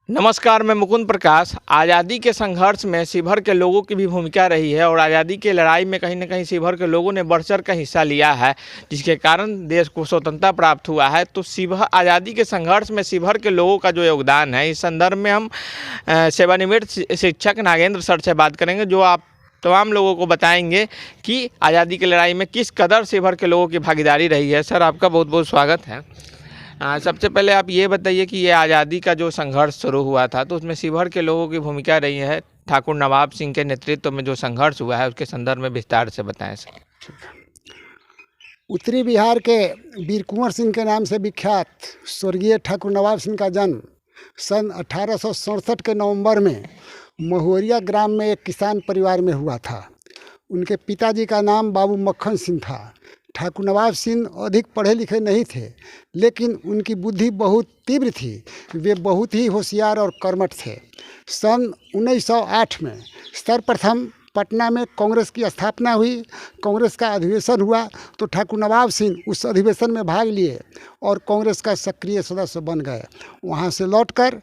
नमस्कार, मैं मुकुंद प्रकाश। आज़ादी के संघर्ष में शिवहर के लोगों की भी भूमिका रही है और आज़ादी की लड़ाई में कहीं न कहीं शिवहर के लोगों ने बढ़-चढ़ कर हिस्सा लिया है, जिसके कारण देश को स्वतंत्रता प्राप्त हुआ है। तो शिवहर आज़ादी के संघर्ष में शिवहर के लोगों का जो योगदान है, इस संदर्भ में हम सेवानिवृत्त शिक्षक नागेंद्र सर से बात करेंगे, जो आप तमाम लोगों को बताएंगे कि आज़ादी की लड़ाई में किस कदर शिवहर के लोगों की भागीदारी रही है। सर, आपका बहुत-बहुत स्वागत है। सबसे पहले आप ये बताइए कि ये आज़ादी का जो संघर्ष शुरू हुआ था, तो उसमें शिवहर के लोगों की भूमिका रही है। ठाकुर नवाब सिंह के नेतृत्व में जो संघर्ष हुआ है, उसके संदर्भ में विस्तार से बताएं सर। उत्तरी बिहार के वीर कुंवर सिंह के नाम से विख्यात स्वर्गीय ठाकुर नवाब सिंह का जन्म सन 1867 के नवंबर में महुरिया ग्राम में एक किसान परिवार में हुआ था। उनके पिताजी का नाम बाबू मक्खन सिंह था। ठाकुर नवाब सिंह अधिक पढ़े लिखे नहीं थे, लेकिन उनकी बुद्धि बहुत तीव्र थी। वे बहुत ही होशियार और कर्मठ थे। सन 1908 में सर्वप्रथम पटना में कांग्रेस की स्थापना हुई। कांग्रेस का अधिवेशन हुआ तो ठाकुर नवाब सिंह उस अधिवेशन में भाग लिए और कांग्रेस का सक्रिय सदस्य बन गए। वहाँ से लौटकर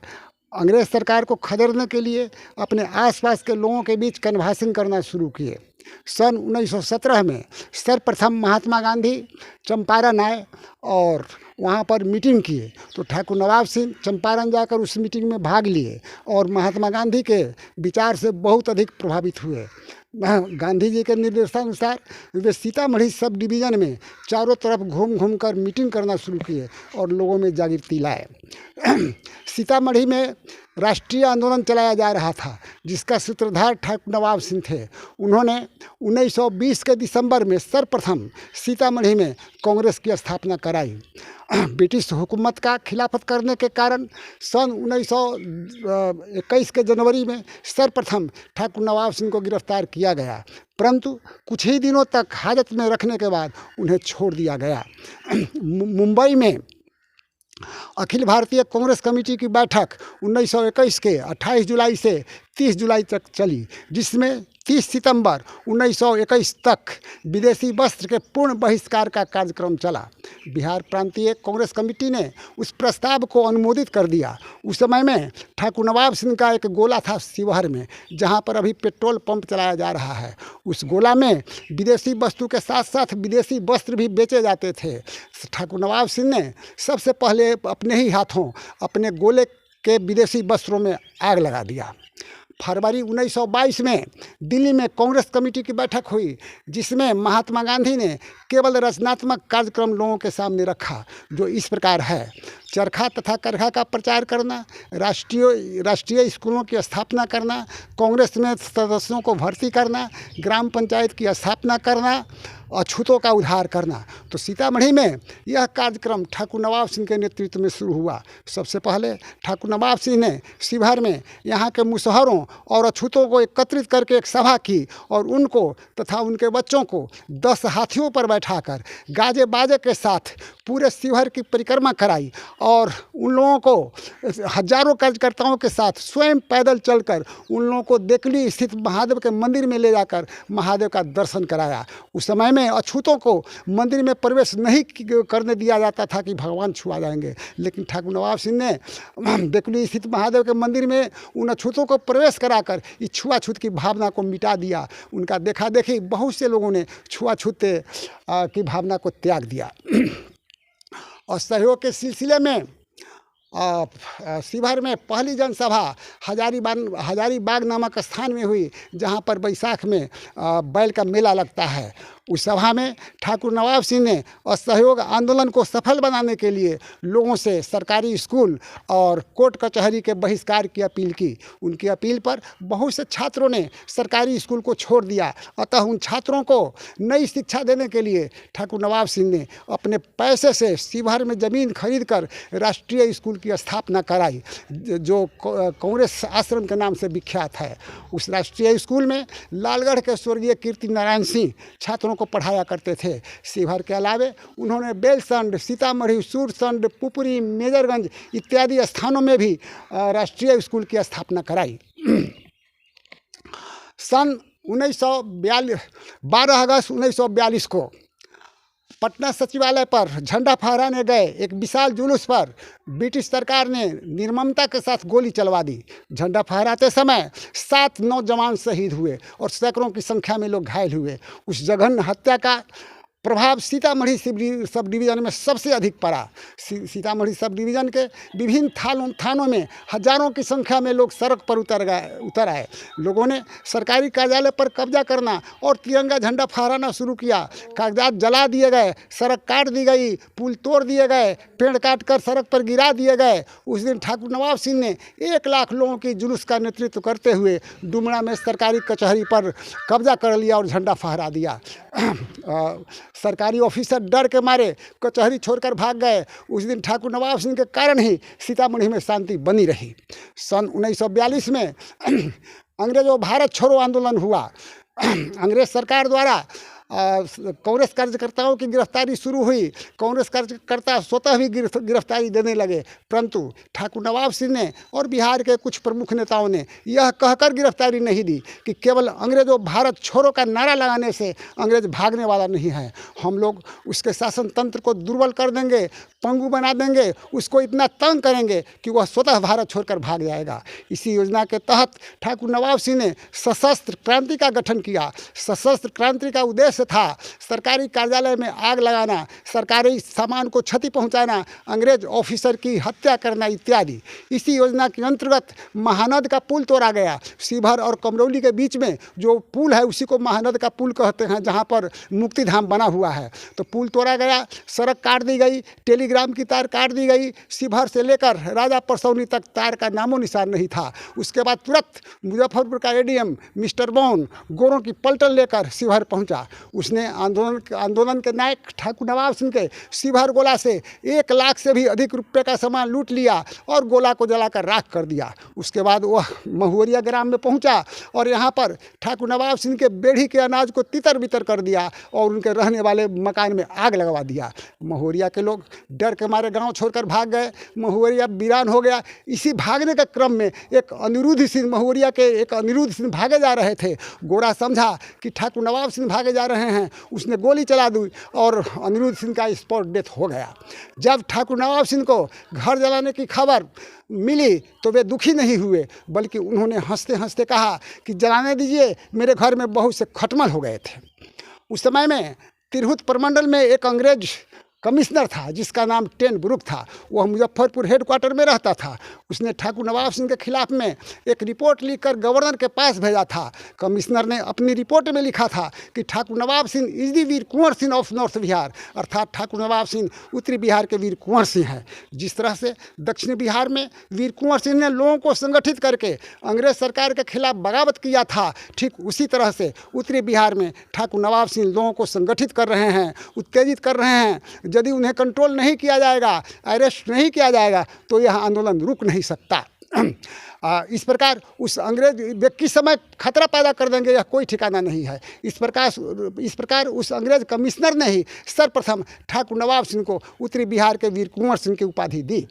अंग्रेज़ सरकार को खदेड़ने के लिए अपने आसपास के लोगों के बीच कन्वासिंग करना शुरू किए। सन 1917 में सर्वप्रथम महात्मा गांधी चंपारण आए और वहाँ पर मीटिंग किए तो ठाकुर नवाब सिंह चंपारण जाकर उस मीटिंग में भाग लिए और महात्मा गांधी के विचार से बहुत अधिक प्रभावित हुए। गांधी जी के निर्देशानुसार वे सीतामढ़ी सब डिवीज़न में चारों तरफ घूम घूम कर मीटिंग करना शुरू किए और लोगों में जागृति लाए। सीतामढ़ी में राष्ट्रीय आंदोलन चलाया जा रहा था, जिसका सूत्रधार ठाकुर नवाब सिंह थे। उन्होंने 1920 के दिसंबर में सर्वप्रथम सीतामढ़ी में कांग्रेस की स्थापना कराई। ब्रिटिश हुकूमत का खिलाफत करने के कारण सन 1921 के जनवरी में सर्वप्रथम ठाकुर नवाब सिंह को गिरफ्तार किया गया, परंतु कुछ ही दिनों तक हाजत में रखने के बाद उन्हें छोड़ दिया गया। मुंबई में अखिल भारतीय कांग्रेस कमेटी की बैठक 1921 के 28 जुलाई से 30 जुलाई तक चली, जिसमें 30 सितंबर 1921 तक विदेशी वस्त्र के पूर्ण बहिष्कार का कार्यक्रम चला। बिहार प्रांतीय कांग्रेस कमेटी ने उस प्रस्ताव को अनुमोदित कर दिया। उस समय में ठाकुर नवाब सिंह का एक गोला था शिवहर में, जहां पर अभी पेट्रोल पंप चलाया जा रहा है। उस गोला में विदेशी वस्तु के साथ साथ विदेशी वस्त्र भी बेचे जाते थे। ठाकुर नवाब सिंह ने सबसे पहले अपने ही हाथों अपने गोले के विदेशी वस्त्रों में आग लगा दिया। फरवरी 1922 में दिल्ली में कांग्रेस कमेटी की बैठक हुई, जिसमें महात्मा गांधी ने केवल रचनात्मक कार्यक्रम लोगों के सामने रखा, जो इस प्रकार है: चरखा तथा करखा का प्रचार करना, राष्ट्रीय स्कूलों की स्थापना करना, कांग्रेस में सदस्यों को भर्ती करना, ग्राम पंचायत की स्थापना करना, अछूतों का उद्धार करना। तो सीतामढ़ी में यह कार्यक्रम ठाकुर नवाब सिंह के नेतृत्व में शुरू हुआ। सबसे पहले ठाकुर नवाब सिंह ने शिवहर में यहाँ के मुसहरों और अछूतों को एकत्रित करके एक सभा की और उनको तथा उनके बच्चों को 10 हाथियों पर बैठाकर गाजे बाजे के साथ पूरे शिवहर की परिक्रमा कराई और उन लोगों को हजारों कार्यकर्ताओं के साथ स्वयं पैदल चलकर उन लोगों को देकली स्थित महादेव के मंदिर में ले जाकर महादेव का दर्शन कराया। उस समय में अछूतों को मंदिर में प्रवेश नहीं करने दिया जाता था कि भगवान छुआ जाएंगे, लेकिन ठाकुर नवाब सिंह ने देकली स्थित महादेव के मंदिर में उन अछूतों को प्रवेश कराकर इस छुआछूत की भावना को मिटा दिया। उनका देखा देखी बहुत से लोगों ने छुआछूत की भावना को त्याग दिया। और सहयोग के सिलसिले में शिवहर में पहली जनसभा हजारीबाग नामक स्थान में हुई, जहां पर बैसाख में बैल का मेला लगता है। उस सभा में ठाकुर नवाब सिंह ने असहयोग आंदोलन को सफल बनाने के लिए लोगों से सरकारी स्कूल और कोर्ट कचहरी के बहिष्कार की अपील की। उनकी अपील पर बहुत से छात्रों ने सरकारी स्कूल को छोड़ दिया। अतः उन छात्रों को नई शिक्षा देने के लिए ठाकुर नवाब सिंह ने अपने पैसे से शिवहर में ज़मीन खरीद कर राष्ट्रीय स्कूल की स्थापना कराई, जो कांग्रेस आश्रम के नाम से विख्यात है। उस राष्ट्रीय स्कूल में लालगढ़ के स्वर्गीय कीर्ति नारायण सिंह छात्रों को पढ़ाया करते थे। शिवहर के अलावे उन्होंने बेलसंड, सीतामढ़ी, सूरसंड, पुपरी, मेजरगंज इत्यादि स्थानों में भी राष्ट्रीय स्कूल की स्थापना कराई। सन 12 अगस्त 1942 को पटना सचिवालय पर झंडा फहराने गए एक विशाल जुलूस पर ब्रिटिश सरकार ने निर्ममता के साथ गोली चलवा दी। झंडा फहराते समय 7 नौजवान शहीद हुए और सैकड़ों की संख्या में लोग घायल हुए। उस जघन्य हत्या का प्रभाव सीतामढ़ी सब डिवीज़न में सबसे अधिक पड़ा। सीतामढ़ी सब डिवीज़न के विभिन्न थानों में हजारों की संख्या में लोग सड़क पर उतर आए। लोगों ने सरकारी कार्यालय पर कब्जा करना और तिरंगा झंडा फहराना शुरू किया। कागजात जला दिए गए, सड़क काट दी गई, पुल तोड़ दिए गए, पेड़ काट कर सड़क पर गिरा दिए गए। उस दिन ठाकुर नवाब सिंह ने 1 लाख लोगों की जुलूस का नेतृत्व करते हुए डुमरा में सरकारी कचहरी पर कब्जा कर लिया और झंडा फहरा दिया। सरकारी ऑफिसर डर के मारे कचहरी छोड़कर भाग गए। उस दिन ठाकुर नवाब सिंह के कारण ही सीतामढ़ी में शांति बनी रही। सन 1942 में अंग्रेजों भारत छोड़ो आंदोलन हुआ। अंग्रेज सरकार द्वारा कांग्रेस कार्यकर्ताओं की गिरफ्तारी शुरू हुई। कांग्रेस कार्यकर्ता स्वतः भी गिरफ्तारी देने लगे, परंतु ठाकुर नवाब सिंह ने और बिहार के कुछ प्रमुख नेताओं ने यह कहकर गिरफ्तारी नहीं दी कि केवल अंग्रेजों भारत छोड़ो का नारा लगाने से अंग्रेज भागने वाला नहीं है। हम लोग उसके शासन तंत्र को दुर्बल कर देंगे, पंगु बना देंगे, उसको इतना तंग करेंगे कि वह स्वतः भारत छोड़कर भाग जाएगा। इसी योजना के तहत ठाकुर नवाब सिंह ने सशस्त्र क्रांति का गठन किया। सशस्त्र क्रांति का उद्देश्य था सरकारी कार्यालय में आग लगाना, सरकारी सामान को क्षति पहुंचाना, अंग्रेज ऑफिसर की हत्या करना इत्यादि। इसी योजना के अंतर्गत महानद का पुल तोड़ा गया। शिवहर और कमरौली के बीच में जो पुल है उसी को महानद का पुल कहते हैं, जहां पर मुक्तिधाम बना हुआ है। तो पुल तोड़ा गया, सड़क काट दी गई, टेलीग्राम की तार काट दी गई। शिवहर से लेकर राजा परसौनी तक तार का नामो निशान नहीं था। उसके बाद तुरंत मुजफ्फरपुर का एडीएम मिस्टर बॉन गोरों की पलटन लेकर शिवहर पहुंचा। उसने आंदोलन के नायक ठाकुर नवाब सिंह के शिवहर गोला से 1 लाख से भी अधिक रुपए का सामान लूट लिया और गोला को जलाकर राख कर दिया। उसके बाद वह महुवरिया ग्राम में पहुंचा और यहाँ पर ठाकुर नवाब सिंह के बेड़ी के अनाज को तितर बितर कर दिया और उनके रहने वाले मकान में आग लगवा दिया। महुवरिया के लोग डर के मारे गांव छोड़कर भाग गए। महुवरिया वीरान हो गया। इसी भागने के क्रम में एक अनिरुद्ध सिंह, महुवरिया के एक अनिरुद्ध सिंह भागे जा रहे थे। गोरा समझा कि ठाकुर नवाब सिंह भागे जा रहे हैं, उसने गोली चला दी और अनिरुद्ध सिंह का स्पॉट डेथ हो गया। जब ठाकुर नवाब सिंह को घर जलाने की खबर मिली तो वे दुखी नहीं हुए, बल्कि उन्होंने हंसते हंसते कहा कि जलाने दीजिए, मेरे घर में बहुत से खटमल हो गए थे। उस समय में तिरहुत प्रमंडल में एक अंग्रेज कमिश्नर था जिसका नाम टेन ब्रुक था। वह मुजफ्फरपुर हेडक्वार्टर में रहता था। उसने ठाकुर नवाब सिंह के खिलाफ में एक रिपोर्ट लिखकर गवर्नर के पास भेजा था। कमिश्नर ने अपनी रिपोर्ट में लिखा था कि Thakur Nawab Singh is the Veer Kunwar Singh of north Bihar, अर्थात ठाकुर नवाब सिंह उत्तरी बिहार के वीर कुंवर सिंह हैं। जिस तरह से दक्षिण बिहार में वीर कुंवर सिंह ने लोगों को संगठित करके अंग्रेज सरकार के खिलाफ बगावत किया था, ठीक उसी तरह से उत्तरी बिहार में ठाकुर नवाब सिंह लोगों को संगठित कर रहे हैं, उत्तेजित कर रहे हैं। यदि उन्हें कंट्रोल नहीं किया जाएगा, अरेस्ट नहीं किया जाएगा, तो यह आंदोलन रुक नहीं सकता। इस प्रकार उस अंग्रेज व्यक्ति समय खतरा पैदा कर देंगे, यह कोई ठिकाना नहीं है। इस प्रकार उस अंग्रेज कमिश्नर ने ही सर्वप्रथम ठाकुर नवाब सिंह को उत्तरी बिहार के वीर कुंवर सिंह की उपाधि दी।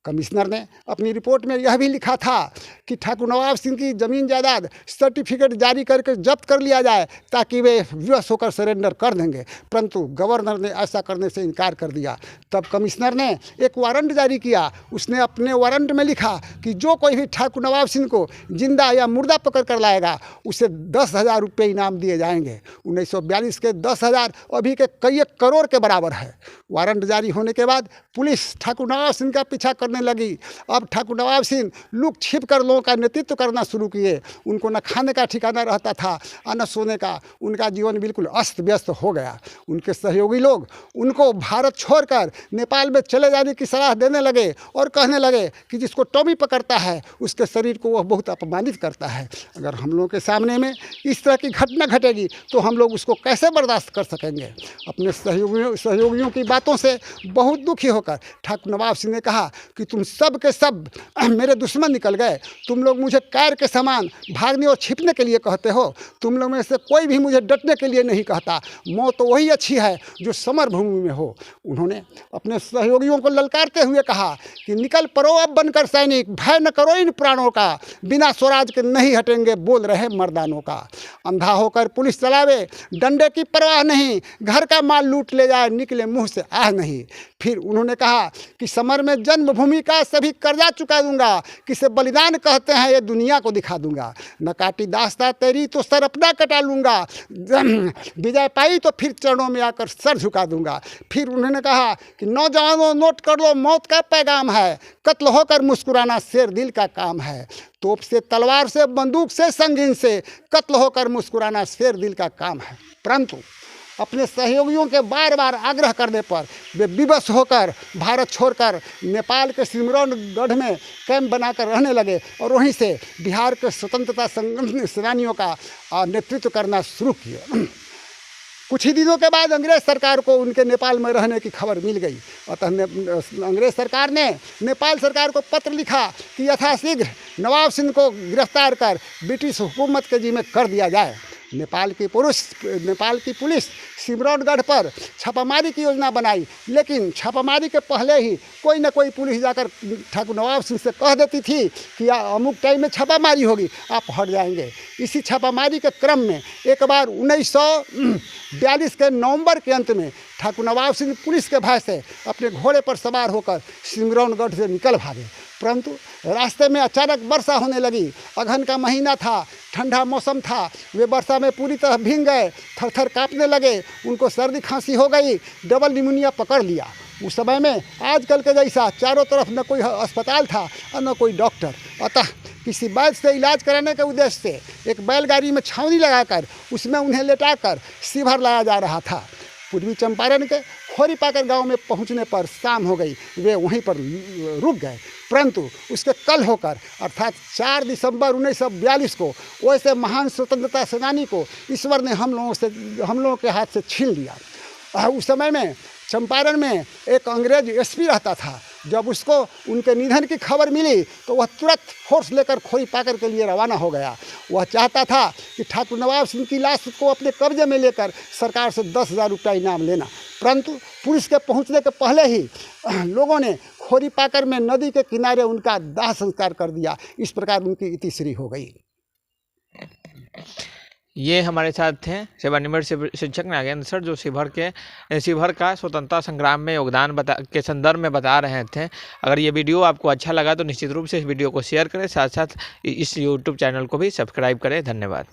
कमिश्नर ने अपनी रिपोर्ट में यह भी लिखा था कि ठाकुर नवाब सिंह की ज़मीन जायदाद सर्टिफिकेट जारी करके जब्त कर लिया जाए ताकि वे विवश होकर सरेंडर कर देंगे, परंतु गवर्नर ने ऐसा करने से इनकार कर दिया। तब कमिश्नर ने एक वारंट जारी किया। उसने अपने वारंट में लिखा कि जो कोई भी ठाकुर नवाब सिंह को जिंदा या मुर्दा पकड़ कर लाएगा उसे 10,000 रुपये इनाम दिए जाएंगे। 1942 के 10,000 अभी के कई करोड़ के बराबर है। वारंट जारी होने के बाद पुलिस ठाकुर नवाब सिंह का पीछा करने लगी। अब ठाकुर नवाब सिंह लुक छिप कर लोगों का नेतृत्व करना शुरू किए। उनको न खाने का ठिकाना रहता था और न सोने का। उनका जीवन बिल्कुल अस्त व्यस्त हो गया। उनके सहयोगी लोग उनको भारत छोड़कर नेपाल में चले जाने की सलाह देने लगे और कहने लगे कि जिसको टॉमी पकड़ता है उसके शरीर को वह बहुत अपमानित करता है। अगर हम लोगों के सामने में इस तरह की घटना घटेगी तो हम लोग उसको कैसे बर्दाश्त कर सकेंगे। अपने सहयोगियों की बातों से बहुत दुखी होकर ठाकुर नवाब सिंह ने कहा कि तुम सब के सब मेरे दुश्मन निकल गए। तुम लोग मुझे कैर के समान भागने और छिपने के लिए कहते हो। तुम लोग में से कोई भी मुझे डटने के लिए नहीं कहता। मौत तो वही अच्छी है जो समर भूमि में हो। उन्होंने अपने सहयोगियों को ललकारते हुए कहा कि निकल पड़ो अब बनकर सैनिक, भय न करो इन प्राणों का, बिना स्वराज के नहीं हटेंगे बोल रहे मर्दानों का। अंधा होकर पुलिस चलावे, डंडे की परवाह नहीं, घर का माल लूट ले जाए, निकले मुंह से आह नहीं। फिर उन्होंने कहा कि समर में जन्मभूमि का सभी कर्जा चुका दूंगा, किसे बलिदान कहते हैं ये दुनिया को दिखा दूंगा। न काटी दास्ता तेरी तो सर अपना कटा लूंगा, विजय पाई तो फिर चरणों में आकर सर झुका दूंगा। फिर उन्होंने कहा कि नौजवानों नोट कर लो मौत का पैगाम है, कत्ल होकर मुस्कुराना शेर दिल का काम है। तोप से, तलवार से, बंदूक से, संगीन से, कत्ल होकर मुस्कुराना शेर दिल का काम है। परंतु अपने सहयोगियों के बार बार आग्रह करने पर वे विवश होकर भारत छोड़कर नेपाल के सिमरौनगढ़ में कैंप बनाकर रहने लगे और वहीं से बिहार के स्वतंत्रता संग्राम सेनानियों का नेतृत्व करना शुरू किया। कुछ ही दिनों के बाद अंग्रेज़ सरकार को उनके नेपाल में रहने की खबर मिल गई। अतः अंग्रेज़ सरकार ने नेपाल सरकार को पत्र लिखा कि यथाशीघ्र नवाब सिंह को गिरफ्तार कर ब्रिटिश हुकूमत के जिम्मे कर दिया जाए। नेपाल की पुलिस सिमरौनगढ़ पर छापामारी की योजना बनाई, लेकिन छापामारी के पहले ही कोई न कोई पुलिस जाकर ठाकुर नवाब सिंह से कह देती थी कि अमुक टाइम में छापामारी होगी, आप हट जाएंगे। इसी छापामारी के क्रम में एक बार 1942 के नवंबर के अंत में ठाकुर नवाब सिंह पुलिस के भय से अपने घोड़े पर सवार होकर सिमरौनगढ़ से निकल भागे। परंतु रास्ते में अचानक वर्षा होने लगी। अगहन का महीना था, ठंडा मौसम था। वे वर्षा में पूरी तरह भीग गए, थर थर काँपने लगे, उनको सर्दी खांसी हो गई, डबल निमोनिया पकड़ लिया। उस समय में आजकल के जैसा चारों तरफ न कोई अस्पताल था और न कोई डॉक्टर। अतः किसी वैद्य से इलाज कराने के उद्देश्य से एक बैलगाड़ी में छावनी लगाकर उसमें उन्हें लेटाकर शिविर लाया जा रहा था। पूर्वी चंपारण के खोरीपाकर गांव में पहुंचने पर शाम हो गई। वे वहीं पर रुक गए। परंतु उसके कल होकर अर्थात 4 दिसंबर 1942 को वैसे महान स्वतंत्रता सेनानी को ईश्वर ने हम लोगों के हाथ से छीन लिया। उस समय में चंपारण में एक अंग्रेज एसपी रहता था। जब उसको उनके निधन की खबर मिली तो वह तुरंत फोर्स लेकर खोरीपाकर के लिए रवाना हो गया। वह चाहता था कि ठाकुर नवाब सिंह की लाश को अपने कब्जे में लेकर सरकार से 10,000 रुपये इनाम लेना। परंतु पुलिस के पहुंचने के पहले ही लोगों ने खोरीपाकर में नदी के किनारे उनका दाह संस्कार कर दिया। इस प्रकार उनकी इतिश्री हो गई। ये हमारे साथ थे सेवानिवृत्त शिक्षक नागेंद्र सर, जो शिवहर का स्वतंत्रता संग्राम में योगदान के संदर्भ में बता रहे थे। अगर ये वीडियो आपको अच्छा लगा तो निश्चित रूप से इस वीडियो को शेयर करें, साथ साथ इस यूट्यूब चैनल को भी सब्सक्राइब करें। धन्यवाद।